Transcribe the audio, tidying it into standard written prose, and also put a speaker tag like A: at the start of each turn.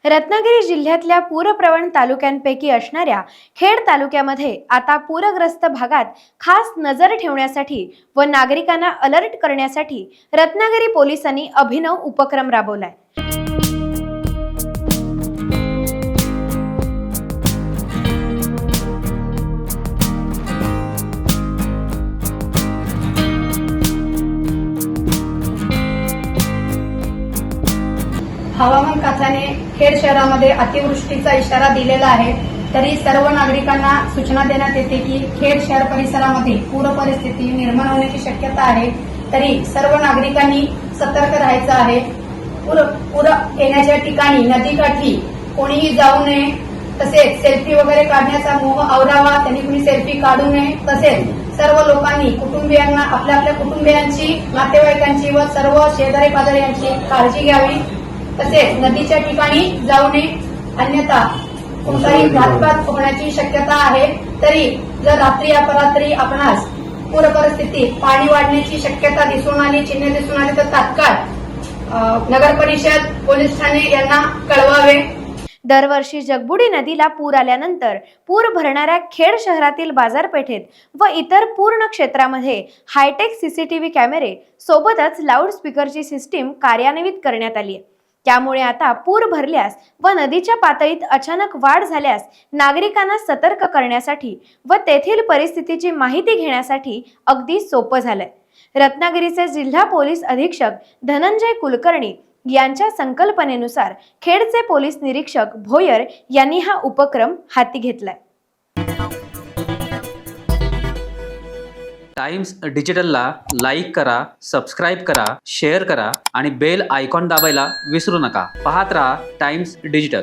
A: रत्नागिरी जिल्ह्यातल्या पूरप्रवण तालुक्यांपैकी असणाऱ्या खेड तालुक्यामध्ये आता पूरग्रस्त भागात खास नजर ठेवण्यासाठी व नागरिकांना अलर्ट करण्यासाठी रत्नागिरी पोलिसांनी अभिनव उपक्रम राबवलाय।
B: हवामान खात्याने खेड शहरामध्ये अतिवृष्टीचा इशारा दिलेला आहे। तरी सर्व नागरिकांना सूचना देण्यात येते की खेड शहर परिसरामध्ये पूर परिस्थिती निर्माण होण्याची शक्यता आहे। तरी सर्व नागरिकांनी सतर्क राहायचं आहे। पूर येण्याच्या ठिकाणी नदीकाठी कोणीही जाऊ नये। तसेच सेल्फी वगैरे काढण्याचा मोह आवरावा, त्यांनी कुणी सेल्फी काढू नये। तसेच सर्व लोकांनी कुटुंबियांना आपल्या कुटुंबियांची, नातेवाईकांची व सर्व शेजारी पाजारी यांची काळजी घ्यावी। तसेच नदीच्या ठिकाणी जाऊ नये, अन्यथा कोणताही घातपात होण्याची शक्यता आहे। तरी जर रात्री अपरात्री आपणास पूर परिस्थितीत पाणी वाढण्याची शक्यता दिसून आली, चिन्हे दिसून आली तर तात्काळ नगर परिषद, पोलीस ठाणे यांना कळवावे।
A: दरवर्षी जगबुडी नदीला पूर आल्यानंतर पूर भरणाऱ्या खेड शहरातील बाजारपेठेत व इतर पूर्ण क्षेत्रामध्ये हायटेक सीसीटीव्ही कॅमेरे सोबतच लाऊडस्पीकरची सिस्टीम कार्यान्वित करण्यात आली आहे। त्यामुळे आता पूर भरल्यास व नदीच्या पातळीत अचानक वाढ झाल्यास नागरिकांना सतर्क करण्यासाठी व तेथील परिस्थितीची माहिती घेण्यासाठी अगदी सोपं झालंय। रत्नागिरीचे जिल्हा पोलीस अधीक्षक धनंजय कुलकर्णी यांच्या संकल्पनेनुसार खेडचे पोलीस निरीक्षक भोयर यांनी हा उपक्रम हाती घेतलाय।
C: टाइम्स डिजिटलला लाईक करा, सबस्क्राईब करा, शेअर करा आणि बेल आयकॉन दाबायला विसरू नका। पाहत रहा टाइम्स डिजिटल।